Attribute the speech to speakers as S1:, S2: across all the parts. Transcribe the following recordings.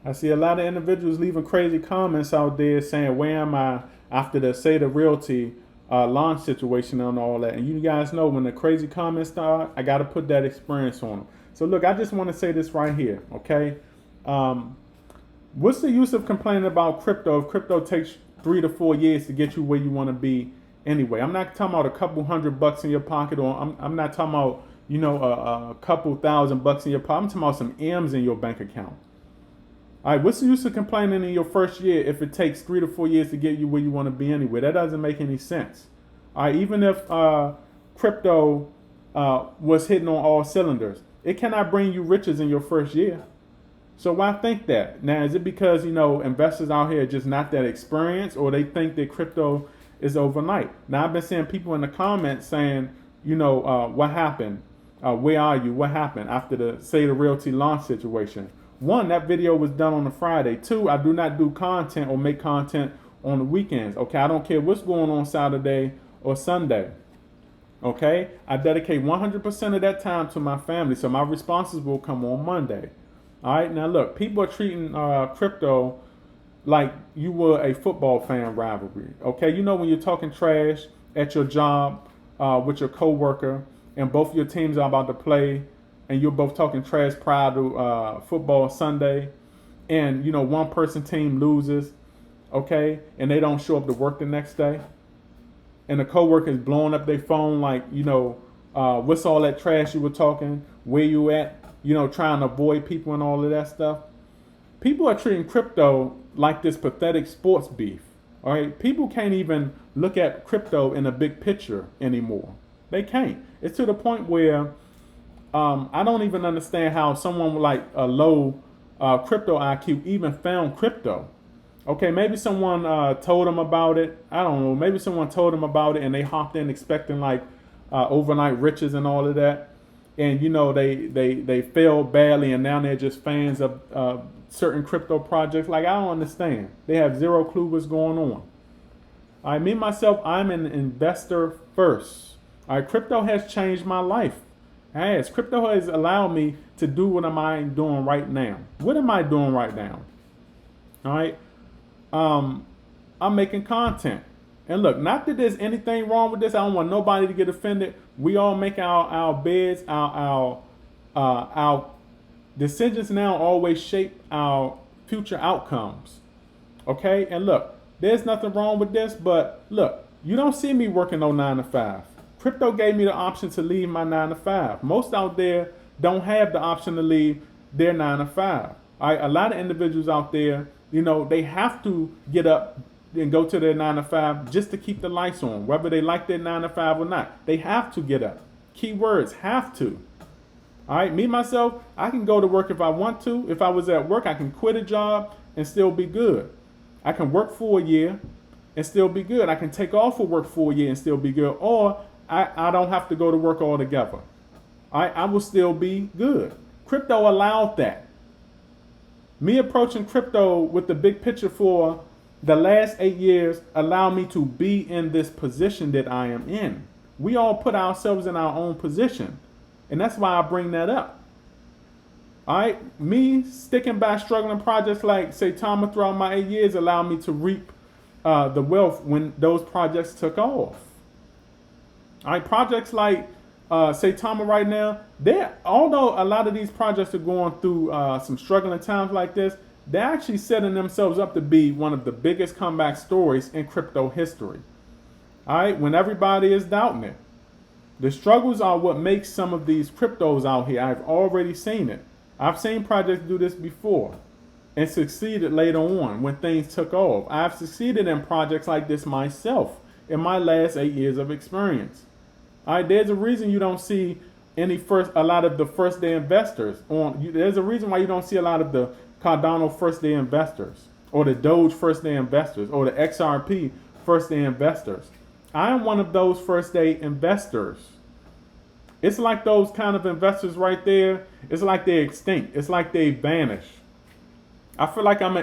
S1: I see a lot of individuals leaving crazy comments out there saying, "Where am I?" after the Saita-Realty launch situation and all that. And you guys know when the crazy comments start, I got to put that experience on them. So look, I just want to say this right here, okay? Um, what's the use of complaining about crypto if crypto takes 3 to 4 years to get you where you want to be anyway? I'm not talking about a couple $100 in your pocket, or I'm not talking about a couple $1,000 in your pocket. I'm talking about some M's in your bank account. All right, what's the use of complaining in your first year if it takes 3 to 4 years to get you where you want to be anyway? That doesn't make any sense. All right, even if crypto was hitting on all cylinders, it cannot bring you riches in your first year. So why think that? Now, is it because investors out here are just not that experienced, or they think that crypto is overnight? Now, I've been seeing people in the comments saying, what happened? Where are you? What happened after the Saita-Realty launch situation? One, that video was done on a Friday. Two, I do not do content or make content on the weekends. Okay, I don't care what's going on Saturday or Sunday. Okay, I dedicate 100% of that time to my family, so my responses will come on Monday. All right, now look, people are treating crypto like you were a football fan rivalry. Okay, when you're talking trash at your job with your coworker, and both of your teams are about to play, and you're both talking trash prior to football Sunday, and one person team loses, okay, and they don't show up to work the next day, and the coworker is blowing up their phone like, what's all that trash you were talking? Where you at? Trying to avoid people and all of that stuff. People are treating crypto like this pathetic sports beef. All right, people can't even look at crypto in a big picture anymore. They can't. It's to the point where I don't even understand how someone with like a low crypto IQ even found crypto. Okay, maybe someone told them about it. I don't know. Maybe someone told them about it and they hopped in expecting like overnight riches and all of that. And they failed badly, and now they're just fans of certain crypto projects. Like, I don't understand. They have zero clue what's going on. Me myself, I'm an investor first. Crypto has changed my life. Crypto has allowed me to do what am I doing right now. What am I doing right now? All right. I'm making content. And look, not that there's anything wrong with this. I don't want nobody to get offended. We all make our beds, our decisions now always shape our future outcomes. Okay? And look, there's nothing wrong with this, but look, you don't see me working no 9 to 5. Crypto gave me the option to leave my 9 to 5. Most out there don't have the option to leave their 9 to 5. All right, a lot of individuals out there, they have to get up and go to their 9 to 5 just to keep the lights on, whether they like their 9 to 5 or not. They have to get up. Keywords, have to. All right, me myself, I can go to work if I want to. If I was at work, I can quit a job and still be good. I can work for a year and still be good. I can take off for work for a year and still be good. Or I don't have to go to work altogether. All right, I will still be good. Crypto allowed that. Me approaching crypto with the big picture for the last 8 years allow me to be in this position that I am in. We all put ourselves in our own position. And that's why I bring that up. All right, me sticking by struggling projects like Saitama throughout my 8 years allowed me to reap the wealth when those projects took off. All right, projects like Saitama right now, although a lot of these projects are going through some struggling times like this, they're actually setting themselves up to be one of the biggest comeback stories in crypto history. All right, when everybody is doubting it. The struggles are what makes some of these cryptos out here. I've already seen it. I've seen projects do this before and succeeded later on when things took off. I've succeeded in projects like this myself in my last 8 years of experience. All right, there's a reason you don't see a lot of the first day investors on. There's a reason why you don't see a lot of the Cardano first day investors, or the Doge first day investors, or the XRP first day investors. I am one of those first day investors. It's like those kind of investors right there. It's like they're extinct. It's like they vanish. I feel like I'm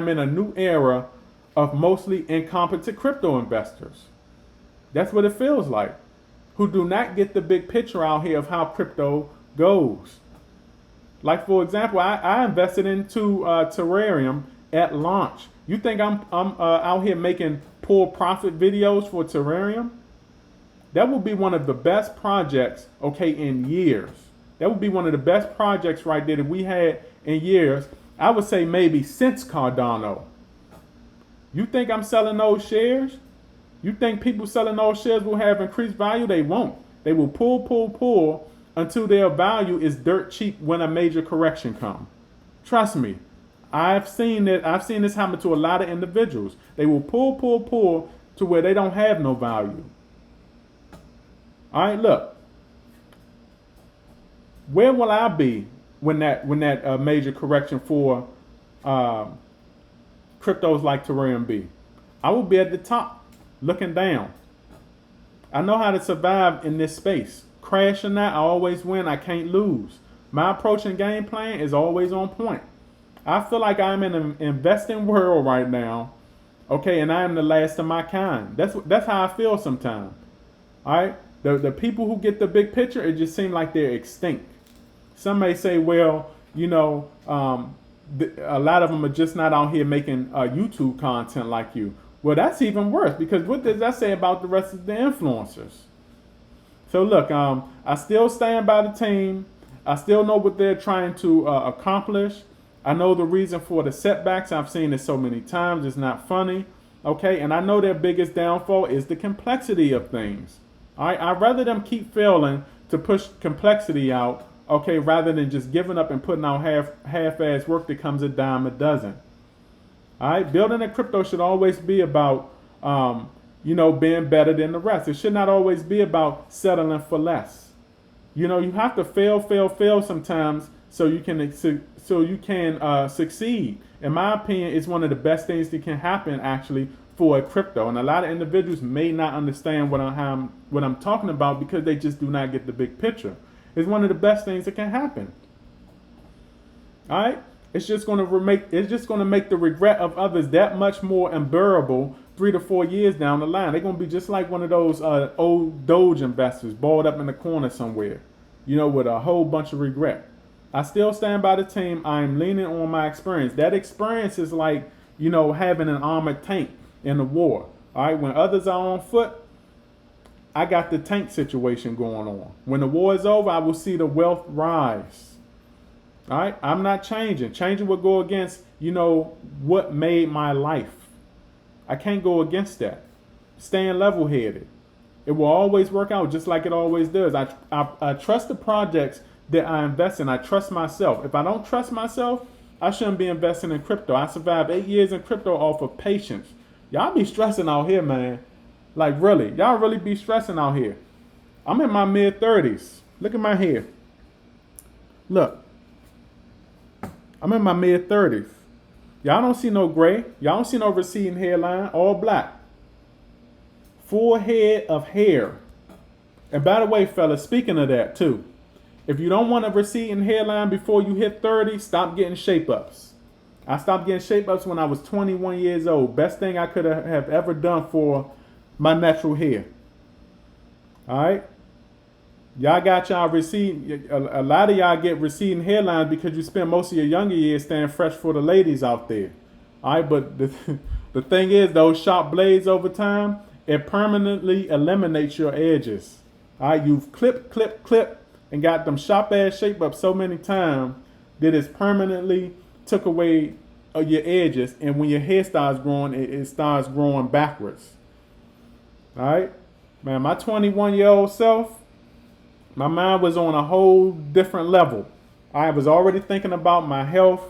S1: in a new era of mostly incompetent crypto investors. That's what it feels like. Who do not get the big picture out here of how crypto goes. Like for example, I invested into terrarium at launch. You think I'm out here making poor profit videos for terrarium? That would be one of the best projects, okay, in years. That would be one of the best projects right there that we had in years. I would say maybe since Cardano. You think I'm selling those shares? You think people selling those shares will have increased value? They won't. They will pull until their value is dirt cheap when a major correction comes. Trust me. I've seen it. I've seen this happen to a lot of individuals. They will pull to where they don't have no value. All right, look. Where will I be when that major correction for cryptos like Terrarium be? I will be at the top, looking down. I know how to survive in this space. Crash or not, I always win. I can't lose. My approach and game plan is always on point. I feel like I'm in an investing world right now, okay, and I am the last of my kind. That's how I feel sometimes. All right, the people who get the big picture, it just seems like they're extinct. Some may say, well, you know, a lot of them are just not out here making YouTube content like you. Well, that's even worse, because what does that say about the rest of the influencers? So look, I still stand by the team. I still know what they're trying to accomplish. I know the reason for the setbacks. I've seen it so many times. It's not funny. Okay, and I know their biggest downfall is the complexity of things. All right, I'd rather them keep failing to push complexity out, okay, rather than just giving up and putting out half-ass work that comes a dime a dozen. All right, building a crypto should always be about, you know, being better than the rest. It should not always be about settling for less. You know, you have to fail sometimes so you can succeed. In my opinion, it's one of the best things that can happen actually for a crypto. And a lot of individuals may not understand what I'm talking about because they just do not get the big picture. It's one of the best things that can happen. All right. It's just going to make the regret of others that much more unbearable 3 to 4 years down the line. They're going to be just like one of those old Doge investors balled up in the corner somewhere, you know, with a whole bunch of regret. I still stand by the team. I'm leaning on my experience. That experience is like, you know, having an armored tank in the war. All right, when others are on foot, I got the tank situation going on. When the war is over, I will see the wealth rise. All right, I'm not changing. Changing will go against, you know, what made my life. I can't go against that. Staying level-headed. It will always work out just like it always does. I trust the projects that I invest in. I trust myself. If I don't trust myself, I shouldn't be investing in crypto. I survived 8 years in crypto off of patience. Y'all be stressing out here, man. Like really, y'all really be stressing out here. I'm in my mid-30s. Look at my hair. Look. I'm in my mid-30s. Y'all don't see no gray. Y'all don't see no receding hairline. All black. Full head of hair. And by the way, fellas, speaking of that too, if you don't want a receding hairline before you hit 30, stop getting shape-ups. I stopped getting shape-ups when I was 21 years old. Best thing I could have ever done for my natural hair. All right? Y'all got y'all receding. A lot of y'all get receding hairlines because you spend most of your younger years staying fresh for the ladies out there. All right, but the thing is, those sharp blades over time, it permanently eliminates your edges. All right, you've clipped, and got them sharp ass shape up so many times that it's permanently took away your edges, and when your hair starts growing, it starts growing backwards. All right, man, my 21-year-old self. My mind was on a whole different level. I was already thinking about my health.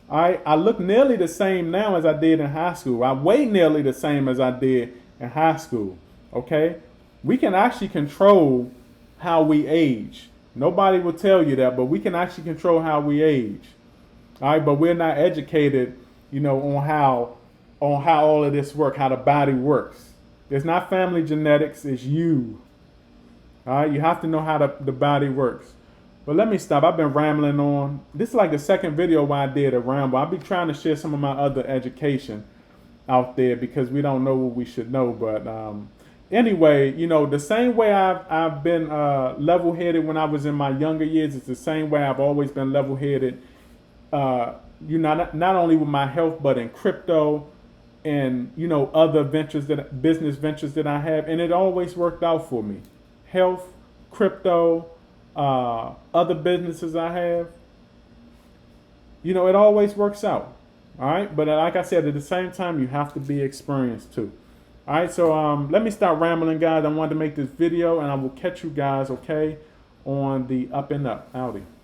S1: I look nearly the same now as I did in high school. I weigh nearly the same as I did in high school. Okay? We can actually control how we age. Nobody will tell you that, but we can actually control how we age. All right, but we're not educated, you know, on how all of this works, how the body works. It's not family genetics, it's you. All right, you have to know how the body works. But let me stop. I've been rambling on. This is like the second video where I did a ramble. I'll be trying to share some of my other education out there because we don't know what we should know. But anyway, you know, the same way I've been level-headed when I was in my younger years, it's the same way I've always been level-headed. You know, not only with my health, but in crypto and, you know, other business ventures that I have, and it always worked out for me. Health, crypto, other businesses I have. You know, it always works out. All right, but like I said, at the same time, you have to be experienced too. All right, so let me start rambling, guys. I wanted to make this video, and I will catch you guys, okay, on the up and up. Howdy.